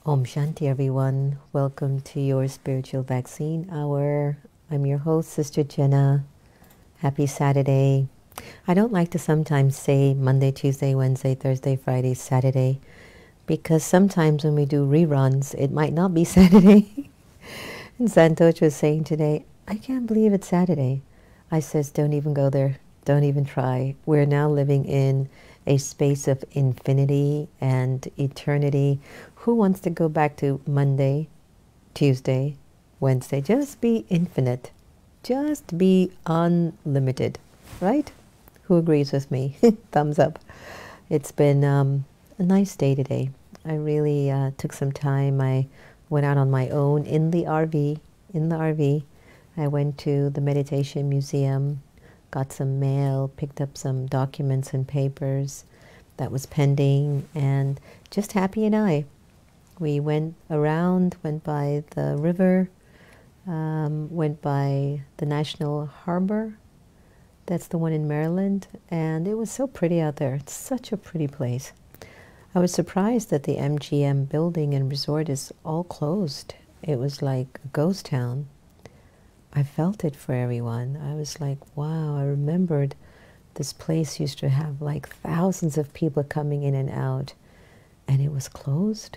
Om Shanti, everyone. Welcome to your spiritual vaccine hour. I'm your host, Sister Jenna. Happy Saturday. I don't like to sometimes say Monday, Tuesday, Wednesday, Thursday, Friday, Saturday, because sometimes when we do reruns, it might not be Saturday. And Santosh was saying today, I can't believe it's Saturday. I says, don't even go there. Don't even try. We're now living in a space of infinity and eternity. Who wants to go back to Monday, Tuesday, Wednesday? Just be infinite. Just be unlimited, right? Who agrees with me? Thumbs up. It's been a nice day today. I really took some time. I went out on my own in the RV. I went to the meditation museum, got some mail, picked up some documents and papers that was pending, and just Happy and I. We went around, went by the river, went by the National Harbor. That's the one in Maryland, and it was so pretty out there. It's such a pretty place. I was surprised that the MGM building and resort is all closed. It was like a ghost town. I felt it for everyone. I was like, wow, I remembered this place used to have like thousands of people coming in and out, and it was closed.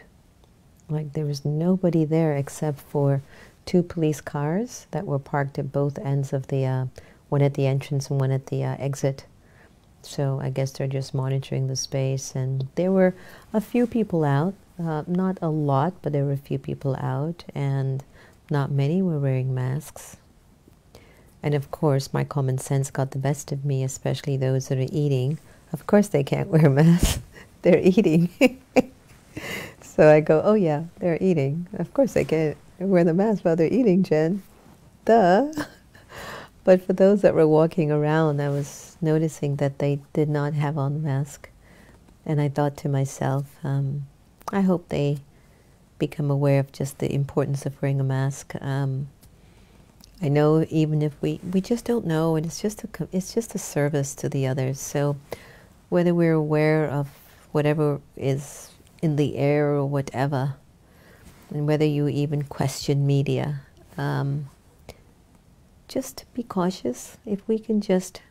Like there was nobody there except for 2 police cars that were parked at both ends of the, one at the entrance and one at the exit. So I guess they're just monitoring the space, and there were a few people out, not a lot, but there were a few people out, and not many were wearing masks. And of course, my common sense got the best of me, especially those that are eating. Of course they can't wear masks. They're eating. So I go, oh yeah, they're eating. Of course they can't wear the mask while they're eating, Jen. Duh. But for those that were walking around, I was noticing that they did not have on the mask. And I thought to myself, I hope they become aware of just the importance of wearing a mask. I know even if we just don't know, and it's just a service to the others. So whether we're aware of whatever is in the air or whatever, and whether you even question media, just be cautious. If we can just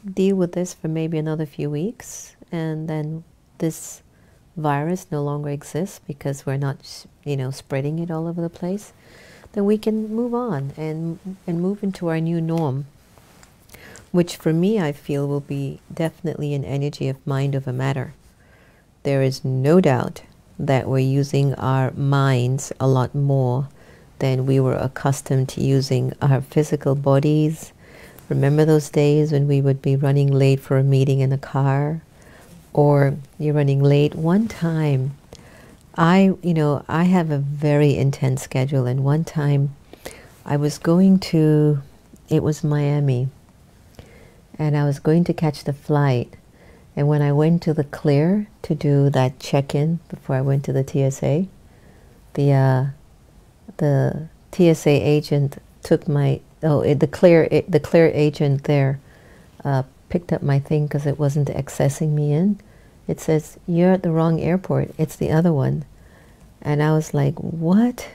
deal with this for maybe another few weeks, and then this virus no longer exists because we're not, spreading it all over the place, then we can move on and move into our new norm, which for me I feel will be definitely an energy of mind over matter. There is no doubt that we're using our minds a lot more than we were accustomed to using our physical bodies. Remember those days when we would be running late for a meeting in a car, or you're running late? One time, I have a very intense schedule, and one time I was going to, it was Miami, and I was going to catch the flight, and when I went to the clear to do that check-in before I went to the TSA, the TSA agent took my, the clear agent there picked up my thing because it wasn't accessing me in. It says, you're at the wrong airport, it's the other one. And I was like, what?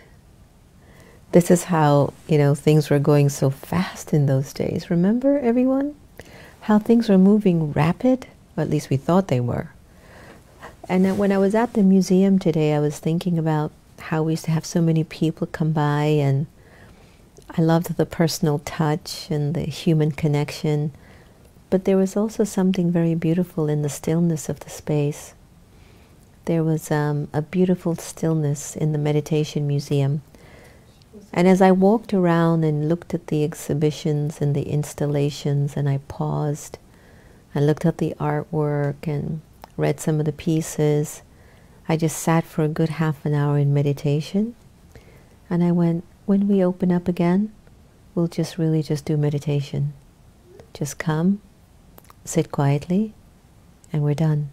This is how, things were going so fast in those days. Remember, everyone? How things were moving rapid? Or at least we thought they were. And then when I was at the museum today, I was thinking about how we used to have so many people come by, and I loved the personal touch and the human connection. But there was also something very beautiful in the stillness of the space. There was a beautiful stillness in the meditation museum. And as I walked around and looked at the exhibitions and the installations, and I paused, I looked at the artwork and read some of the pieces, I just sat for a good half an hour in meditation. And I went, when we open up again, we'll just really just do meditation. Just come, sit quietly, and we're done.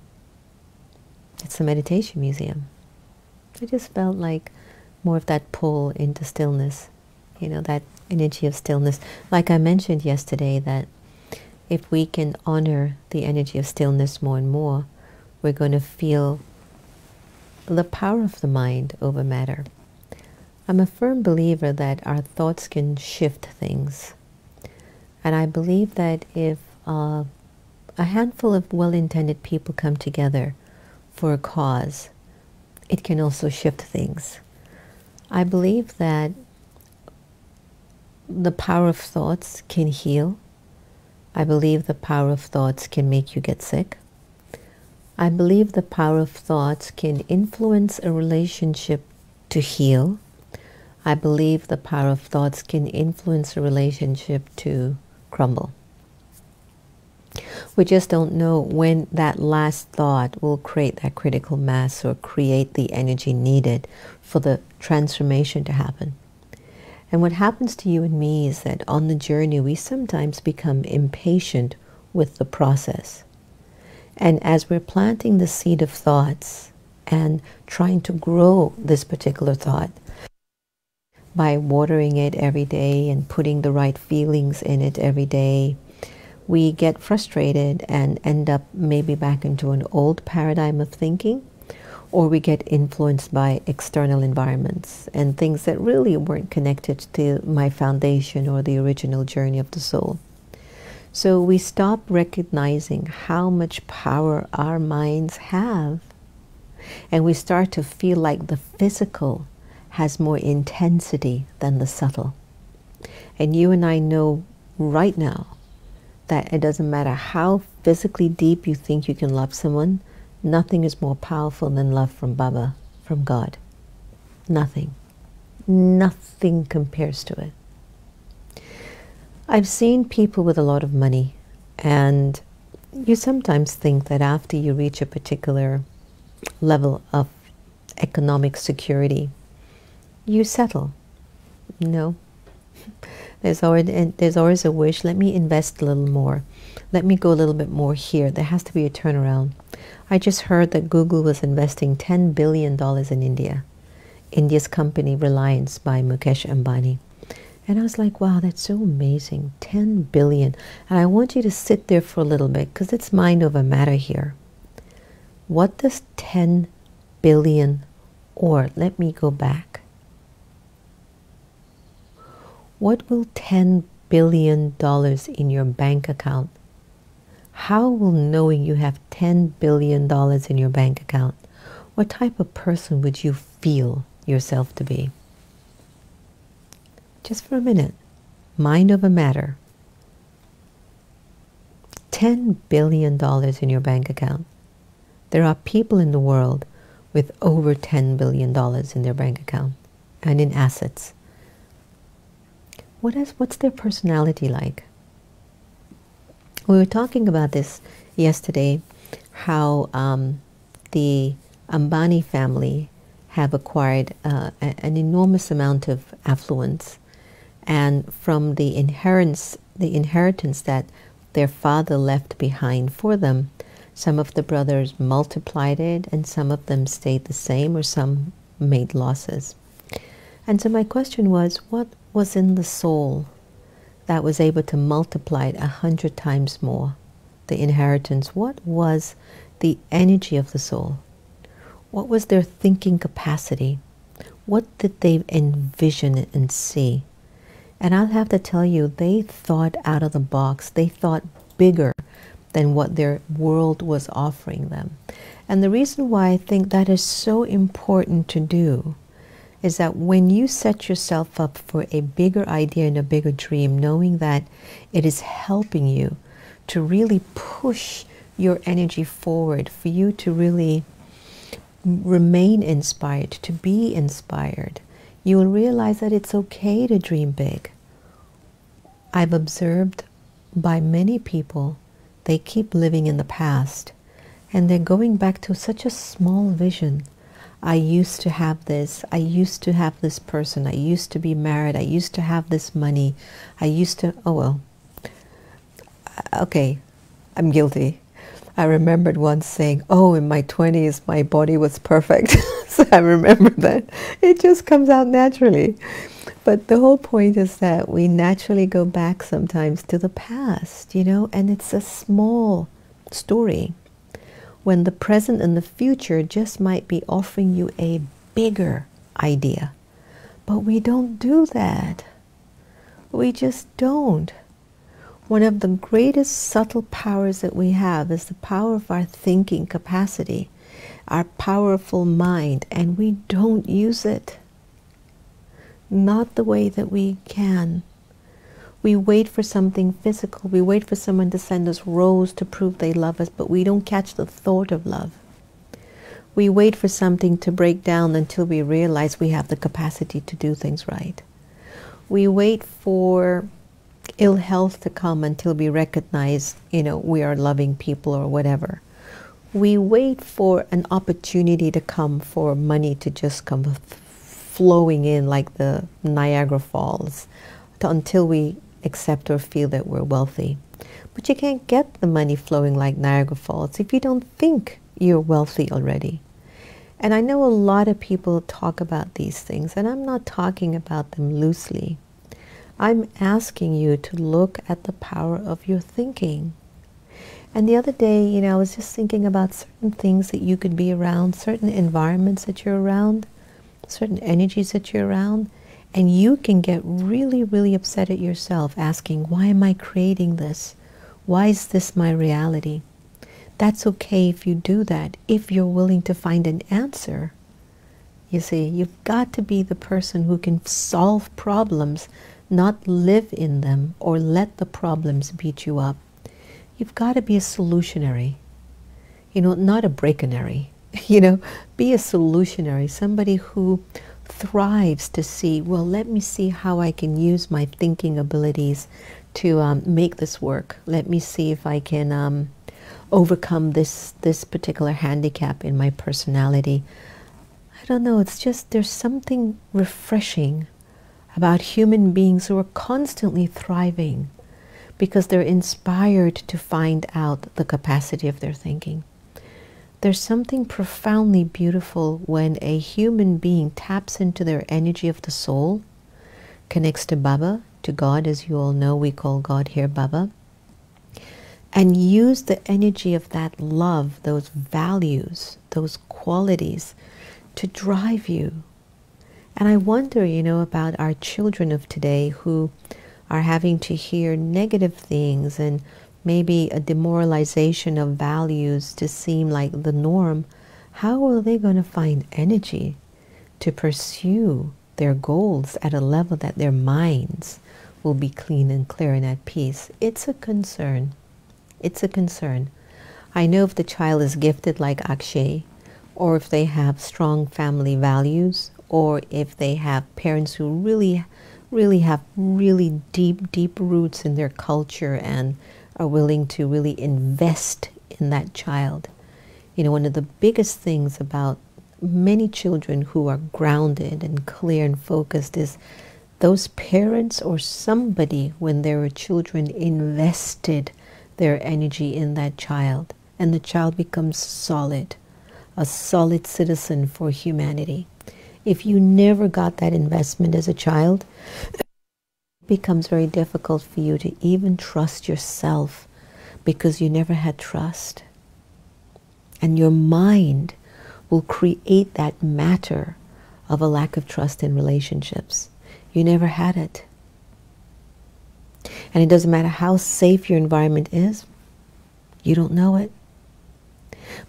It's a meditation museum. I just felt like more of that pull into stillness, that energy of stillness. Like I mentioned yesterday, that if we can honor the energy of stillness more and more, we're going to feel the power of the mind over matter. I'm a firm believer that our thoughts can shift things. And I believe that if a handful of well-intended people come together for a cause, it can also shift things. I believe that the power of thoughts can heal. I believe the power of thoughts can make you get sick. I believe the power of thoughts can influence a relationship to heal. I believe the power of thoughts can influence a relationship to crumble. We just don't know when that last thought will create that critical mass or create the energy needed for the transformation to happen. And what happens to you and me is that on the journey we sometimes become impatient with the process. And as we're planting the seed of thoughts and trying to grow this particular thought by watering it every day and putting the right feelings in it every day, we get frustrated and end up maybe back into an old paradigm of thinking, or we get influenced by external environments and things that really weren't connected to my foundation or the original journey of the soul. So we stop recognizing how much power our minds have, and we start to feel like the physical has more intensity than the subtle. And you and I know right now that it doesn't matter how physically deep you think you can love someone, nothing is more powerful than love from Baba, from God. Nothing. Nothing compares to it. I've seen people with a lot of money, and you sometimes think that after you reach a particular level of economic security, you settle. No. There's always a wish, let me invest a little more. Let me go a little bit more here. There has to be a turnaround. I just heard that Google was investing $10 billion in India. India's company Reliance by Mukesh Ambani. And I was like, wow, that's so amazing. 10 billion. And I want you to sit there for a little bit because it's mind over matter here. What does 10 billion, or let me go back. What will $10 billion in your bank account? How will knowing you have $10 billion in your bank account, what type of person would you feel yourself to be? Just for a minute. Mind over matter. $10 billion in your bank account. There are people in the world with over $10 billion in their bank account and in assets. What's their personality like? We were talking about this yesterday, how the Ambani family have acquired an enormous amount of affluence, and from the inheritance that their father left behind for them, some of the brothers multiplied it, and some of them stayed the same, or some made losses. And so my question was, what was in the soul that was able to multiply it 100 times more? The inheritance. What was the energy of the soul? What was their thinking capacity? What did they envision and see? And I'll have to tell you, they thought out of the box. They thought bigger than what their world was offering them. And the reason why I think that is so important to do is that when you set yourself up for a bigger idea and a bigger dream, knowing that it is helping you to really push your energy forward, for you to really remain inspired, to be inspired, you will realize that it's okay to dream big. I've observed by many people, they keep living in the past, and they're going back to such a small vision. I used to have this, I used to have this person, I used to be married, I used to have this money, I used to, oh well, okay, I'm guilty. I remembered once saying, oh, in my 20s, my body was perfect. So I remember that. It just comes out naturally. But the whole point is that we naturally go back sometimes to the past, you know, and it's a small story. when the present and the future just might be offering you a bigger idea. But we don't do that. We just don't. One of the greatest subtle powers that we have is the power of our thinking capacity, our powerful mind, and we don't use it. Not the way that we can. We wait for something physical. We wait for someone to send us rose to prove they love us, but we don't catch the thought of love. We wait for something to break down until we realize we have the capacity to do things right. We wait for ill health to come until we recognize, we are loving people or whatever. We wait for an opportunity to come for money to just come flowing in like the Niagara Falls until we accept or feel that we're wealthy. But you can't get the money flowing like Niagara Falls if you don't think you're wealthy already. And I know a lot of people talk about these things, and I'm not talking about them loosely. I'm asking you to look at the power of your thinking. And the other day, I was just thinking about certain things that you could be around, certain environments that you're around, certain energies that you're around, and you can get really, really upset at yourself, asking, why am I creating this? Why is this my reality? That's okay if you do that, if you're willing to find an answer. You see, you've got to be the person who can solve problems, not live in them or let the problems beat you up. You've got to be a solutionary, not a breakinary. Be a solutionary, somebody who thrives to see, well, let me see how I can use my thinking abilities to make this work. Let me see if I can overcome this particular handicap in my personality. I don't know, it's just there's something refreshing about human beings who are constantly thriving because they're inspired to find out the capacity of their thinking. There's something profoundly beautiful when a human being taps into their energy of the soul, connects to Baba, to God, as you all know, we call God here Baba, and use the energy of that love, those values, those qualities to drive you. And I wonder, about our children of today who are having to hear negative things and maybe a demoralization of values to seem like the norm. How are they going to find energy to pursue their goals at a level that their minds will be clean and clear and at peace? It's a concern. It's a concern. I know if the child is gifted like Akshay, or if they have strong family values, or if they have parents who really have really deep roots in their culture and are willing to really invest in that child. One of the biggest things about many children who are grounded and clear and focused is those parents or somebody, when they were children, invested their energy in that child, and the child becomes solid, a solid citizen for humanity. If you never got that investment as a child, it becomes very difficult for you to even trust yourself because you never had trust. And your mind will create that matter of a lack of trust in relationships. You never had it. And it doesn't matter how safe your environment is, you don't know it.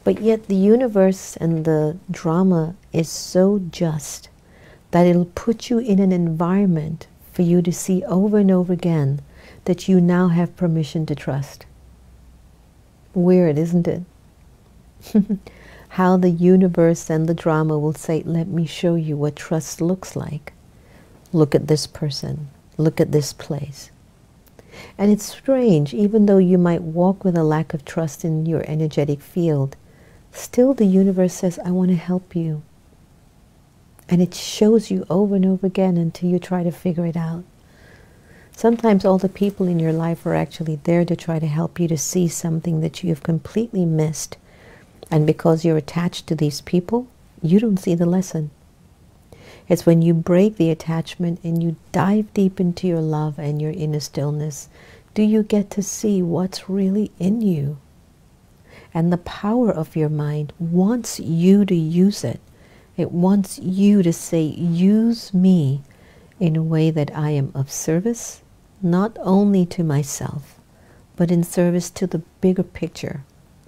But yet the universe and the drama is so just that it'll put you in an environment for you to see over and over again that you now have permission to trust. Weird, isn't it? How the universe and the drama will say, let me show you what trust looks like. Look at this person. Look at this place. And it's strange, even though you might walk with a lack of trust in your energetic field, still the universe says, I want to help you. And it shows you over and over again until you try to figure it out. Sometimes all the people in your life are actually there to try to help you to see something that you have completely missed. And because you're attached to these people, you don't see the lesson. It's when you break the attachment and you dive deep into your love and your inner stillness, do you get to see what's really in you. And the power of your mind wants you to use it. It wants you to say, use me in a way that I am of service, not only to myself, but in service to the bigger picture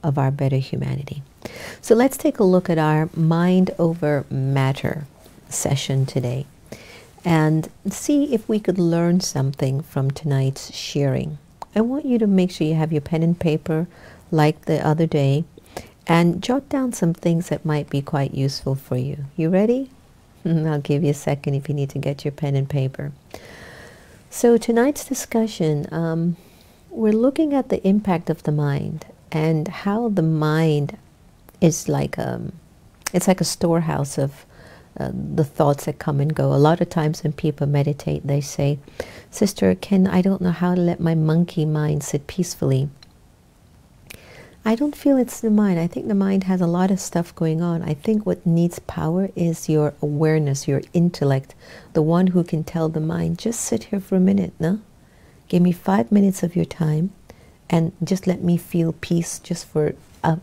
of our better humanity. So let's take a look at our mind over matter session today and see if we could learn something from tonight's sharing. I want you to make sure you have your pen and paper like the other day and jot down some things that might be quite useful for you. You ready? I'll give you a second if you need to get your pen and paper. So tonight's discussion, we're looking at the impact of the mind and how the mind is like it's like a storehouse of the thoughts that come and go. A lot of times when people meditate, they say, "Sister, I don't know how to let my monkey mind sit peacefully." I don't feel it's the mind. I think the mind has a lot of stuff going on. I think what needs power is your awareness, your intellect, the one who can tell the mind, just sit here for a minute, no? Give me 5 minutes of your time and just let me feel peace just for a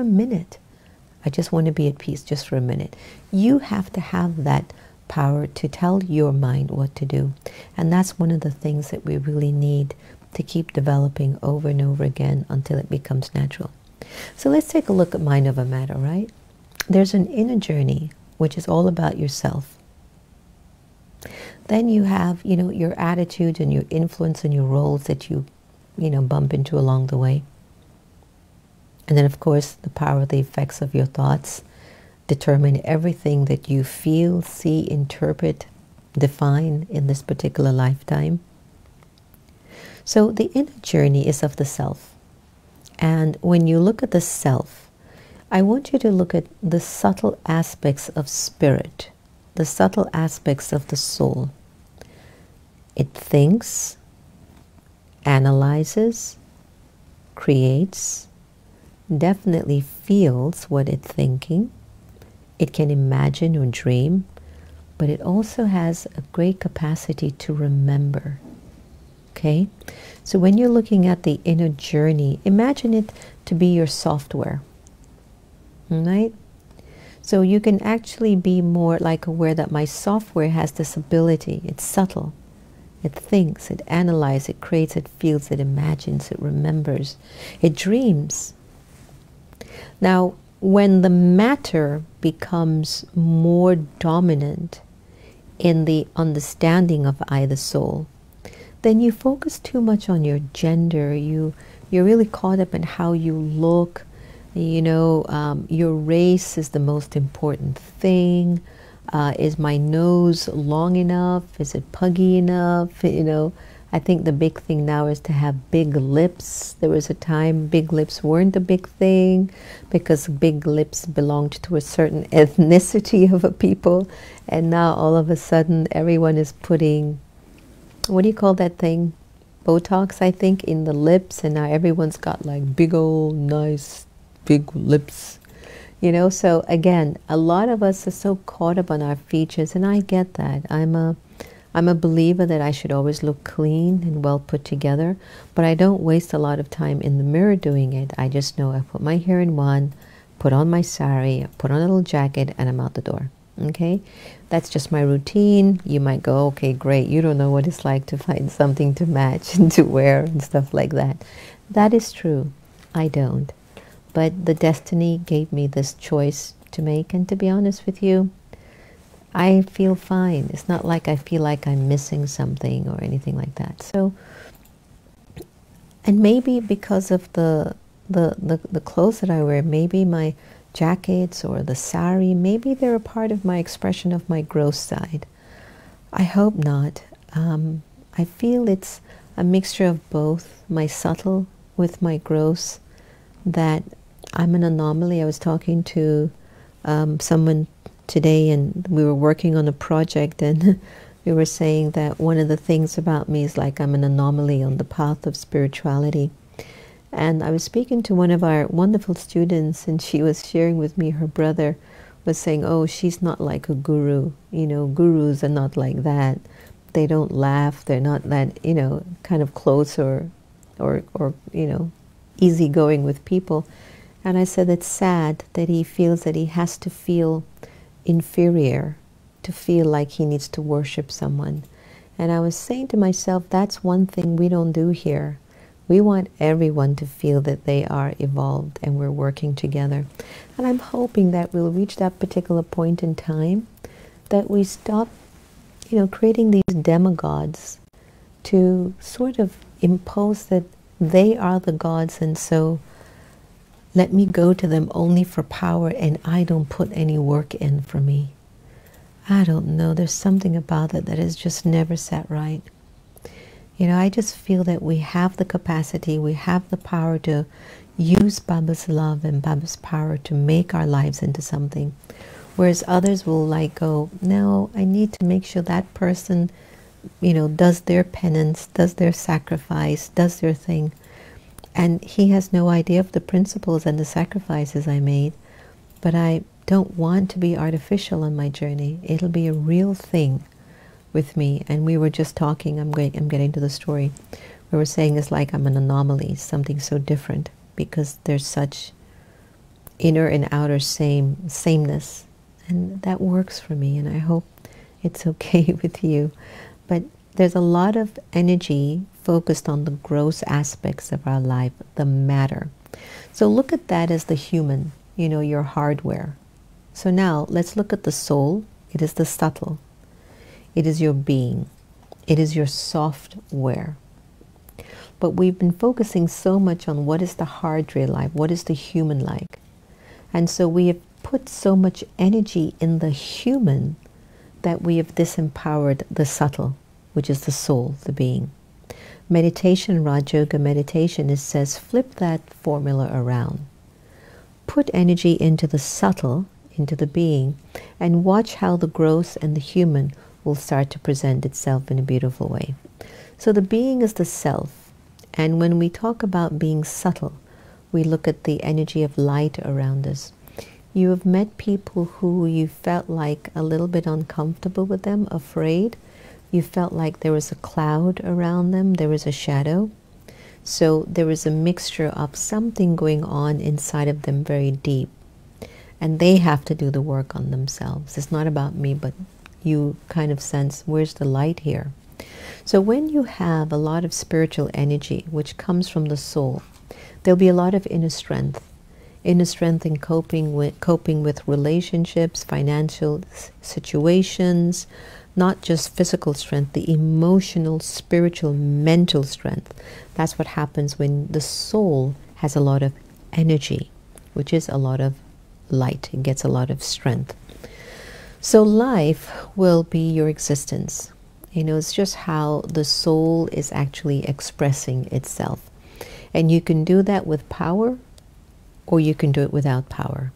minute. I just want to be at peace just for a minute. You have to have that power to tell your mind what to do. And that's one of the things that we really need to keep developing over and over again until it becomes natural. So let's take a look at mind over matter, right? There's an inner journey, which is all about yourself. Then you have, your attitudes and your influence and your roles that you bump into along the way. And then, of course, the power of the effects of your thoughts determine everything that you feel, see, interpret, define in this particular lifetime. So the inner journey is of the self. And when you look at the self, I want you to look at the subtle aspects of spirit, the subtle aspects of the soul. It thinks, analyzes, creates, definitely feels what it's thinking. It can imagine or dream, but it also has a great capacity to remember. Okay? So when you're looking at the inner journey, imagine it to be your software. Right? So you can actually be more like aware that my software has this ability. It's subtle. It thinks, it analyzes, it creates, it feels, it imagines, it remembers, it dreams. Now, when the matter becomes more dominant in the understanding of I, the soul, then you focus too much on your gender. You're really caught up in how you look. Your race is the most important thing. Is my nose long enough? Is it puggy enough? I think the big thing now is to have big lips. There was a time big lips weren't a big thing because big lips belonged to a certain ethnicity of a people. And now all of a sudden everyone is putting, what do you call that thing? Botox, I think, in the lips. And now everyone's got like big old nice big lips. So again, a lot of us are so caught up on our features, and I get that. I'm a believer that I should always look clean and well put together, but I don't waste a lot of time in the mirror doing it. I just know I put my hair in one, put on my sari, put on a little jacket, and I'm out the door. Okay? That's just my routine. You might go, okay, great. You don't know what it's like to find something to match and to wear and stuff like that. That is true. I don't. But the destiny gave me this choice to make, and to be honest with you, I feel fine. It's not like I feel like I'm missing something or anything like that. So, and maybe because of the clothes that I wear, maybe my jackets or the sari, maybe they're a part of my expression of my gross side. I hope not. I feel it's a mixture of both, my subtle with my gross, that I'm an anomaly. I was talking to someone today, and we were working on a project, and we were saying that one of the things about me is like I'm an anomaly on the path of spirituality. And I was speaking to one of our wonderful students, and she was sharing with me her brother was saying, oh, she's not like a guru. Gurus are not like that. They don't laugh. They're not that, kind of close or easygoing with people. And I said it's sad that he feels that he has to feel inferior, to feel like he needs to worship someone. And I was saying to myself, that's one thing we don't do here. We want everyone to feel that they are evolved and we're working together. And I'm hoping that we'll reach that particular point in time that we stop, creating these demigods to sort of impose that they are the gods, and so let me go to them only for power and I don't put any work in for me. I don't know, there's something about it that has just never sat right. I just feel that we have the capacity, we have the power to use Baba's love and Baba's power to make our lives into something. Whereas others will go, no, I need to make sure that person, does their penance, does their sacrifice, does their thing. And he has no idea of the principles and the sacrifices I made. But I don't want to be artificial on my journey. It'll be a real thing with me. And we were just talking, I'm getting to the story. We were saying it's like I'm an anomaly, something so different, because there's such inner and outer sameness. And that works for me, and I hope it's okay with you. But there's a lot of energy focused on the gross aspects of our life, the matter. So look at that as the human, your hardware. So now let's look at the soul. It is the subtle. It is your being. It is your software. But we've been focusing so much on what is the hardware like, what is the human like. And so we have put so much energy in the human that we have disempowered the subtle, which is the soul, the being. Meditation, Raj Yoga meditation, it says flip that formula around. Put energy into the subtle, into the being, and watch how the gross and the human will start to present itself in a beautiful way. So the being is the self, and when we talk about being subtle, we look at the energy of light around us. You have met people who you felt like a little bit uncomfortable with them, afraid. You felt like there was a cloud around them, there was a shadow. So there was a mixture of something going on inside of them very deep. And they have to do the work on themselves. It's not about me, but you kind of sense, where's the light here? So when you have a lot of spiritual energy, which comes from the soul, there'll be a lot of inner strength in coping with relationships, financial situations, not just physical strength, the emotional, spiritual, mental strength. That's what happens when the soul has a lot of energy, which is a lot of light. It gets a lot of strength. So life will be your existence. It's just how the soul is actually expressing itself. And you can do that with power, or you can do it without power.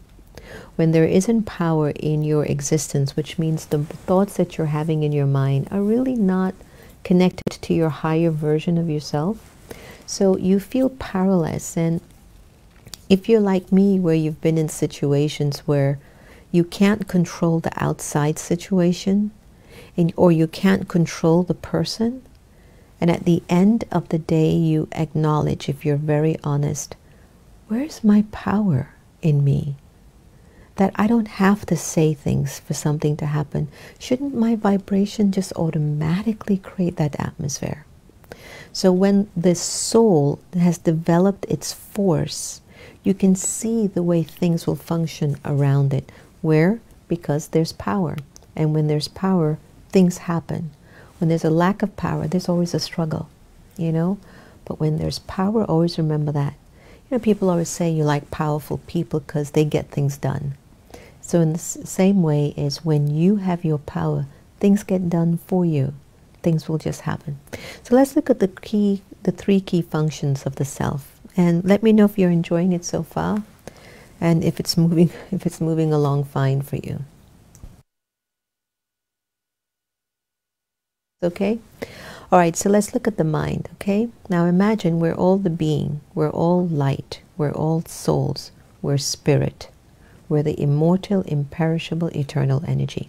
When there isn't power in your existence, which means the thoughts that you're having in your mind are really not connected to your higher version of yourself, so you feel powerless. And if you're like me, where you've been in situations where you can't control the outside situation, or you can't control the person, and at the end of the day you acknowledge, if you're very honest, where's my power in me? That I don't have to say things for something to happen. Shouldn't my vibration just automatically create that atmosphere? So when the soul has developed its force, you can see the way things will function around it. Where? Because there's power. And when there's power, things happen. When there's a lack of power, there's always a struggle, But when there's power, always remember that. People always say you like powerful people because they get things done. So in the same way as when you have your power, things get done for you. Things will just happen. So let's look at the three key functions of the self. And let me know if you're enjoying it so far, and if it's moving along fine for you. Okay? All right, so let's look at the mind, okay? Now imagine we're all the being, we're all light, we're all souls, we're spirit, we're the immortal, imperishable, eternal energy.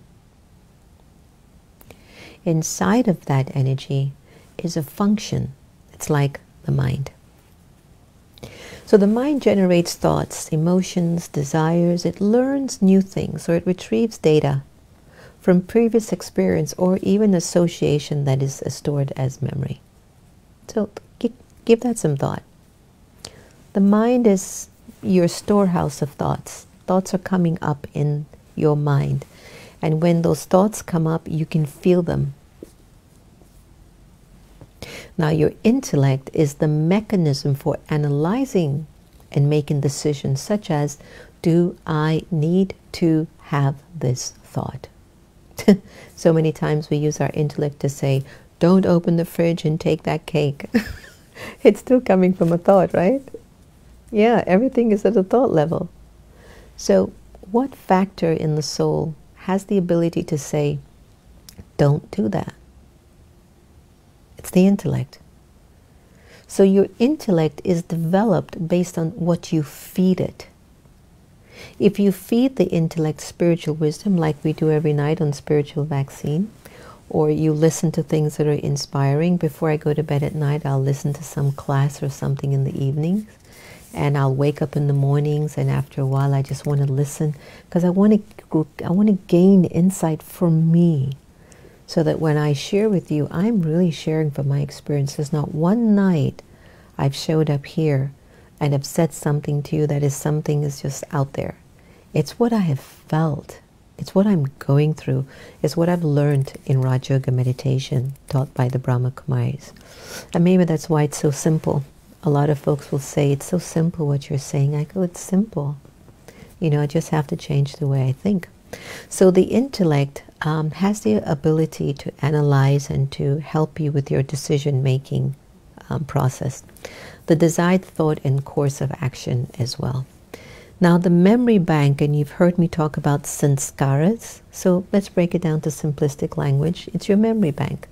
Inside of that energy is a function. It's like the mind. So the mind generates thoughts, emotions, desires. It learns new things, or it retrieves data from previous experience or even association that is stored as memory. So give that some thought. The mind is your storehouse of thoughts. Thoughts are coming up in your mind. And when those thoughts come up, you can feel them. Now, your intellect is the mechanism for analyzing and making decisions, such as, do I need to have this thought? So many times we use our intellect to say, don't open the fridge and take that cake. It's still coming from a thought, right? Yeah, everything is at a thought level. So what factor in the soul has the ability to say, don't do that? It's the intellect. So your intellect is developed based on what you feed it. If you feed the intellect spiritual wisdom, like we do every night on Spiritual Vaccine, or you listen to things that are inspiring. Before I go to bed at night, I'll listen to some class or something in the evenings, and I'll wake up in the mornings, and after a while I just want to listen, because I want to gain insight for me, so that when I share with you, I'm really sharing from my experience. There's not one night I've showed up here and have said something to you that is something is just out there. It's what I have felt. It's what I'm going through. It's what I've learned in Raja Yoga meditation taught by the Brahma Kumaris. And maybe that's why it's so simple. A lot of folks will say, it's so simple what you're saying. I go, it's simple. You know, I just have to change the way I think. So the intellect has the ability to analyze and to help you with your decision-making process. The desired thought and course of action as well. Now the memory bank, and you've heard me talk about sanskaras, so let's break it down to simplistic language. It's your memory bank.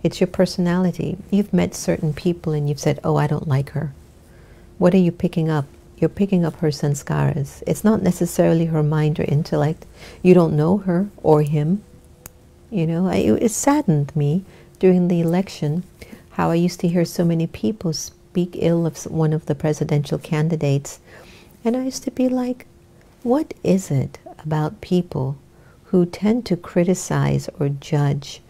It's your personality. You've met certain people and you've said, oh, I don't like her. What are you picking up? You're picking up her sanskaras. It's not necessarily her mind or intellect. You don't know her or him. You know, it saddened me during the election how I used to hear so many people speak ill of one of the presidential candidates. And I used to be like, what is it about people who tend to criticize or judge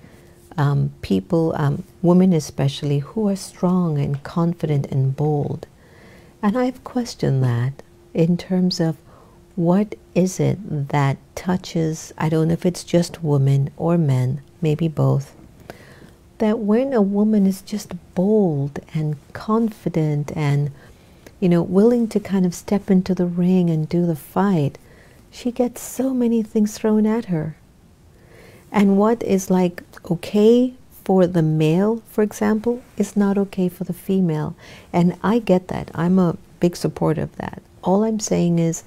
people, women especially, who are strong and confident and bold? And I've questioned that in terms of what is it that touches, I don't know if it's just women or men, maybe both, that when a woman is just bold and confident and, you know, willing to kind of step into the ring and do the fight, she gets so many things thrown at her. And what is like okay for the male, for example, is not okay for the female. And I get that. I'm a big supporter of that. All I'm saying is,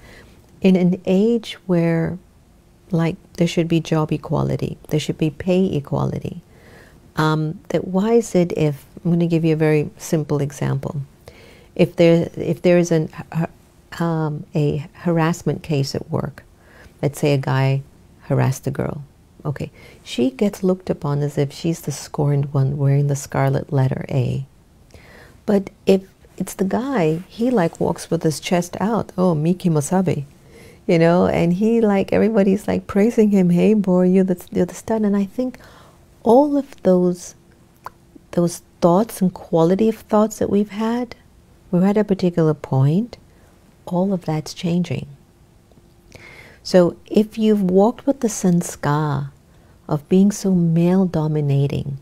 in an age where, like, there should be job equality, there should be pay equality, that why is it if, I'm going to give you a very simple example. If there is a harassment case at work, let's say a guy harassed a girl, okay, she gets looked upon as if she's the scorned one wearing the scarlet letter A. But if it's the guy, he like walks with his chest out, oh, Miki Mosabe, you know, and he like, everybody's like praising him, hey boy, you're the stud. And I think all of those thoughts and quality of thoughts that we're at a particular point, all of that's changing. So if you've walked with the sanskar of being so male-dominating,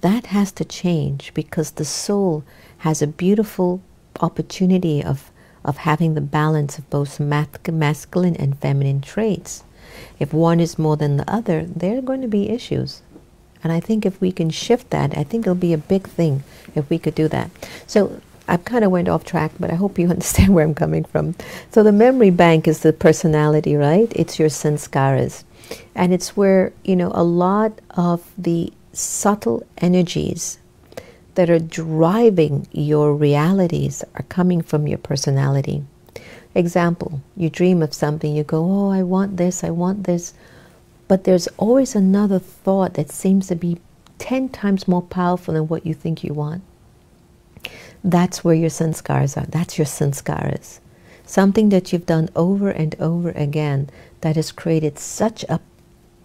that has to change, because the soul has a beautiful opportunity of having the balance of both masculine and feminine traits. If one is more than the other, there are going to be issues. And I think if we can shift that, I think it'll be a big thing if we could do that. So I kind of went off track, but I hope you understand where I'm coming from. So the memory bank is the personality, right? It's your sanskaras. And it's where, you know, a lot of the subtle energies that are driving your realities are coming from your personality. Example, you dream of something, you go, oh, I want this, but there's always another thought that seems to be 10 times more powerful than what you think you want. That's where your sanskars are. That's your sanskaras. Something that you've done over and over again that has created such a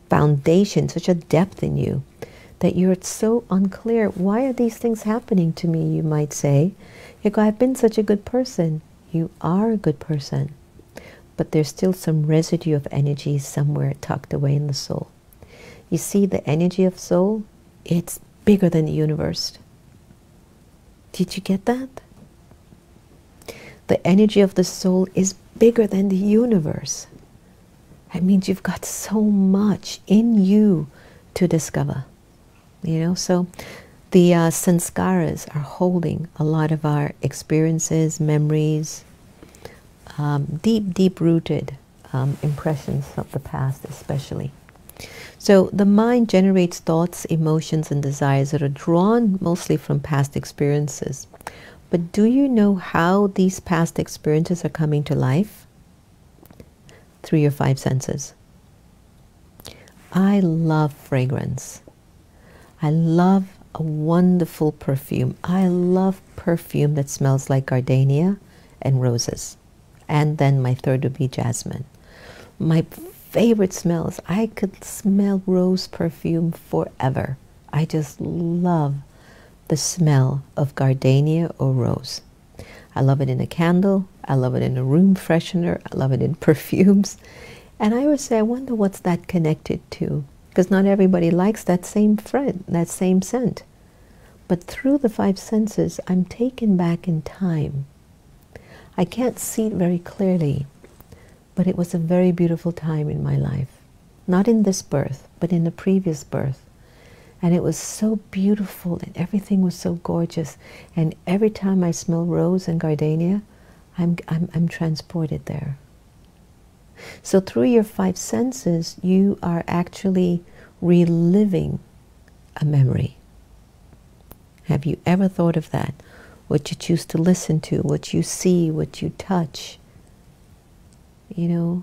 foundation, such a depth in you, that you're so unclear. Why are these things happening to me, you might say? You go, I've been such a good person. You are a good person. But there's still some residue of energy somewhere tucked away in the soul. You see, the energy of soul, it's bigger than the universe. Did you get that? The energy of the soul is bigger than the universe. That means you've got so much in you to discover. You know, so the sanskaras are holding a lot of our experiences, memories, deep rooted impressions of the past especially. So the mind generates thoughts, emotions, and desires that are drawn mostly from past experiences. But do you know how these past experiences are coming to life? Through your five senses. I love fragrance. I love a wonderful perfume. I love perfume that smells like gardenia and roses. And then my third would be jasmine. My favorite smells, I could smell rose perfume forever. I just love the smell of gardenia or rose. I love it in a candle. I love it in a room freshener. I love it in perfumes. And I always say, I wonder what's that connected to? Because not everybody likes that same scent. But through the five senses, I'm taken back in time. I can't see it very clearly, but it was a very beautiful time in my life. Not in this birth, but in the previous birth. And it was so beautiful and everything was so gorgeous. And every time I smell rose and gardenia, I'm transported there. So through your five senses, you are actually reliving a memory. Have you ever thought of that? What you choose to listen to, what you see, what you touch. You know,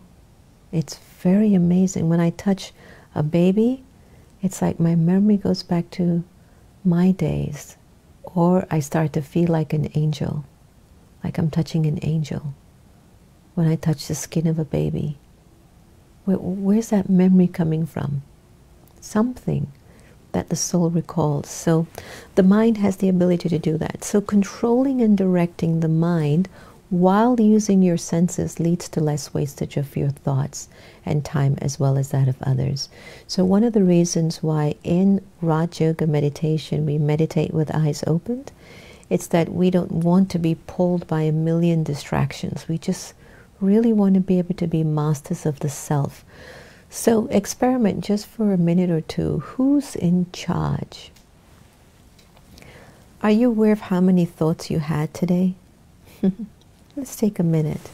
it's very amazing. When I touch a baby, it's like my memory goes back to my days. Or I start to feel like an angel, like I'm touching an angel. When I touch the skin of a baby, where's that memory coming from? Something that the soul recalls. So the mind has the ability to do that. So controlling and directing the mind while using your senses leads to less wastage of your thoughts and time as well as that of others. So one of the reasons why in Raj Yoga meditation we meditate with eyes opened, it's that we don't want to be pulled by a million distractions. We just really want to be able to be masters of the self. So experiment just for a minute or two. Who's in charge? Are you aware of how many thoughts you had today? Let's take a minute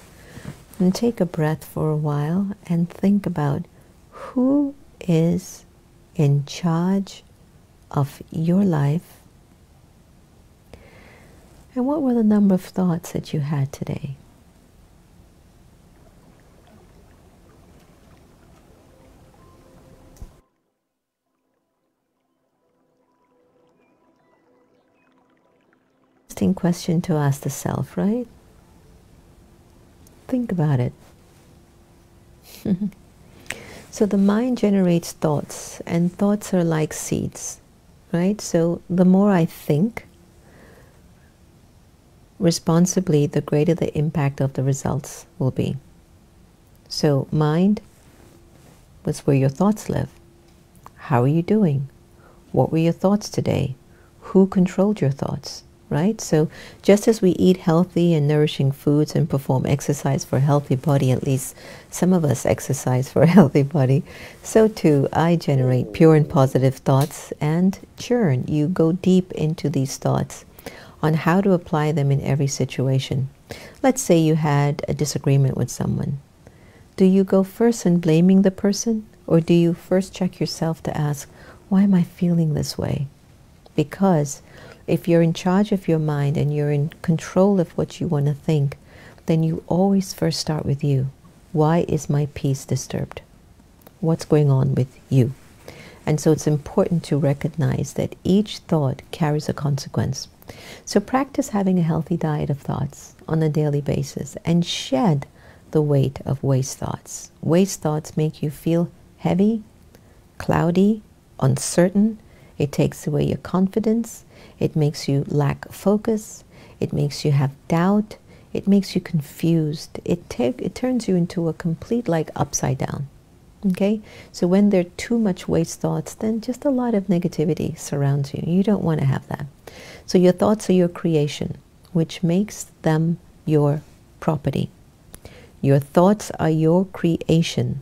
and take a breath for a while and think about who is in charge of your life and what were the number of thoughts that you had today. Interesting question to ask the self, right? Think about it. So the mind generates thoughts, and thoughts are like seeds, right? So the more I think responsibly, the greater the impact of the results will be. So mind was where your thoughts live. How are you doing? What were your thoughts today? Who controlled your thoughts? Right? So just as we eat healthy and nourishing foods and perform exercise for a healthy body, at least some of us exercise for a healthy body, so too I generate pure and positive thoughts and churn. You go deep into these thoughts on how to apply them in every situation. Let's say you had a disagreement with someone. Do you go first in blaming the person, or do you first check yourself to ask, why am I feeling this way? Because if you're in charge of your mind and you're in control of what you want to think, then you always first start with you. Why is my peace disturbed? What's going on with you? And so it's important to recognize that each thought carries a consequence. So practice having a healthy diet of thoughts on a daily basis and shed the weight of waste thoughts. Waste thoughts make you feel heavy, cloudy, uncertain. It takes away your confidence. It makes you lack focus. It makes you have doubt. It makes you confused. It turns you into a complete like upside down. Okay? So when there are too much waste thoughts, then just a lot of negativity surrounds you. You don't want to have that. So your thoughts are your creation, which makes them your property. Your thoughts are your creation,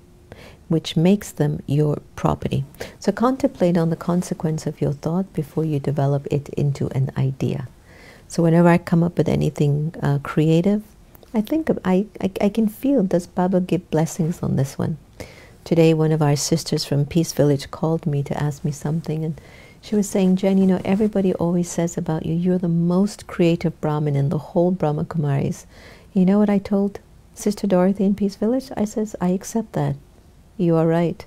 which makes them your property. So contemplate on the consequence of your thought before you develop it into an idea. So whenever I come up with anything creative, I think I can feel, does Baba give blessings on this one? Today, one of our sisters from Peace Village called me to ask me something, and she was saying, Jen, you know, everybody always says about you, you're the most creative Brahmin in the whole Brahma Kumaris. You know what I told Sister Dorothy in Peace Village? I says, I accept that. You are right.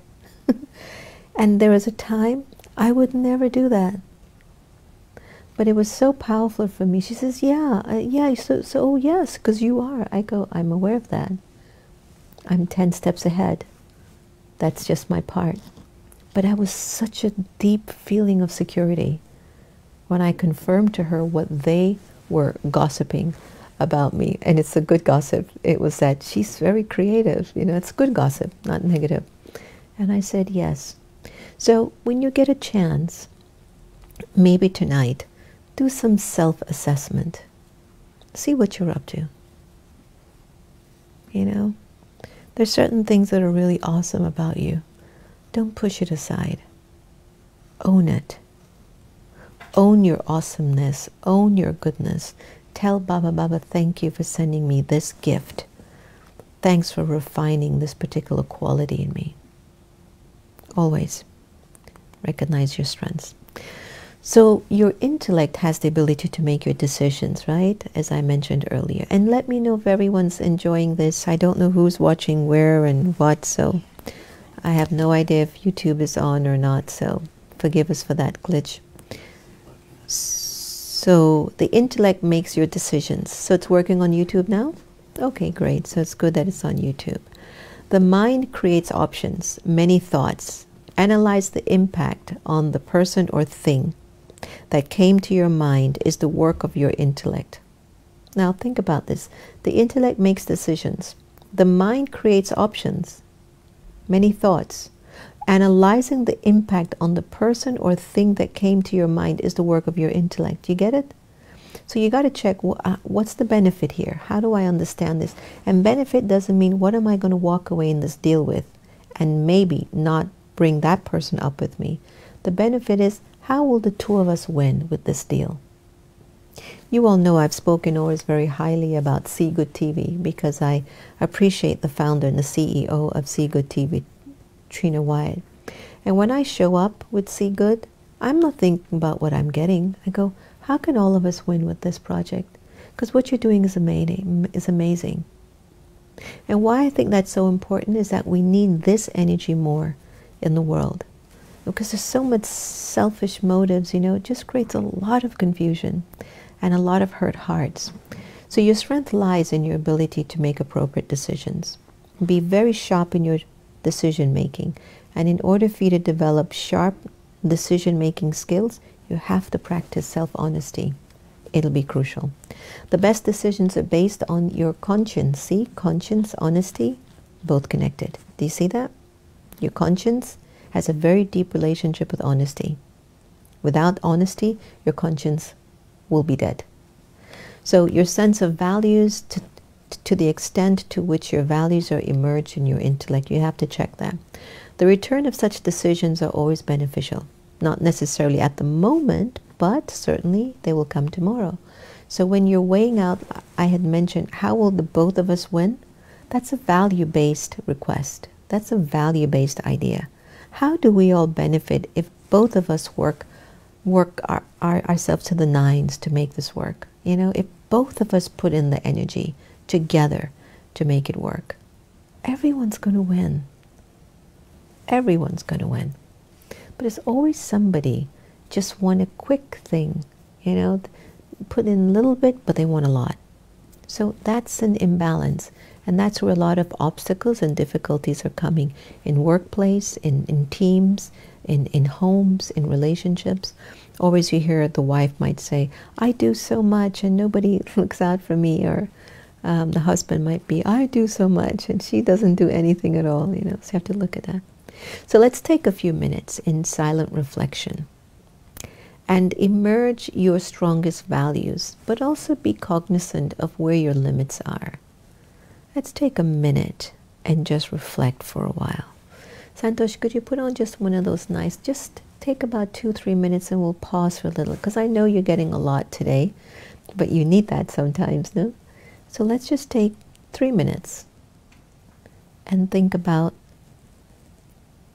And there was a time I would never do that. But it was so powerful for me. She says, yeah, oh yes, because you are. I go, I'm aware of that. I'm 10 steps ahead. That's just my part. But I was such a deep feeling of security when I confirmed to her what they were gossiping about me. And it's a good gossip. It was that she's very creative. You know, it's good gossip, not negative. And I said, yes. So when you get a chance, maybe tonight, do some self-assessment. See what you're up to. You know, there's certain things that are really awesome about you. Don't push it aside. Own it. Own your awesomeness. Own your goodness. Tell Baba, Baba, thank you for sending me this gift. Thanks for refining this particular quality in me. Always recognize your strengths. So your intellect has the ability to make your decisions, right? As I mentioned earlier. And let me know if everyone's enjoying this. I don't know who's watching where and what, so I have no idea if YouTube is on or not, so forgive us for that glitch. So the intellect makes your decisions. So it's working on YouTube now? Okay, great. So it's good that it's on YouTube. The mind creates options, many thoughts. Analyze the impact on the person or thing that came to your mind is the work of your intellect. Now think about this. The intellect makes decisions. The mind creates options, many thoughts. Analyzing the impact on the person or thing that came to your mind is the work of your intellect. You get it? So you got to check, what's the benefit here? How do I understand this? And benefit doesn't mean what am I going to walk away in this deal with and maybe not bring that person up with me. The benefit is, how will the two of us win with this deal? You all know I've spoken always very highly about See Good TV because I appreciate the founder and the CEO of See Good TV, Trina Wyatt. And when I show up with See Good, I'm not thinking about what I'm getting. I go, how can all of us win with this project? Because what you're doing is amazing. And why I think that's so important is that we need this energy more in the world. Because there's so much selfish motives, you know, it just creates a lot of confusion and a lot of hurt hearts. So your strength lies in your ability to make appropriate decisions. Be very sharp in your decision making. And in order for you to develop sharp decision making skills, you have to practice self-honesty. It'll be crucial. The best decisions are based on your conscience. See, conscience, honesty, both connected. Do you see that? Your conscience has a very deep relationship with honesty. Without honesty, your conscience will be dead. So your sense of values, to the extent to which your values are emerged in your intellect, you have to check that. The return of such decisions are always beneficial. Not necessarily at the moment, but certainly they will come tomorrow. So when you're weighing out, I had mentioned, how will the both of us win? That's a value-based request. That's a value-based idea. How do we all benefit if both of us work ourselves to the nines to make this work? You know, if both of us put in the energy together to make it work, everyone's going to win. Everyone's going to win. But there's always somebody just want a quick thing, you know. put in a little bit, but they want a lot. So that's an imbalance. And that's where a lot of obstacles and difficulties are coming in workplace, in teams, in homes, in relationships. Always you hear the wife might say, I do so much and nobody looks out for me. Or the husband might be, I do so much and she doesn't do anything at all. So you have to look at that. So let's take a few minutes in silent reflection and emerge your strongest values, but also be cognizant of where your limits are. Let's take a minute and just reflect for a while. Santosh, could you put on just one of those nice, just take about 2-3 minutes and we'll pause for a little, because I know you're getting a lot today, but you need that sometimes, no? So let's just take 3 minutes and think about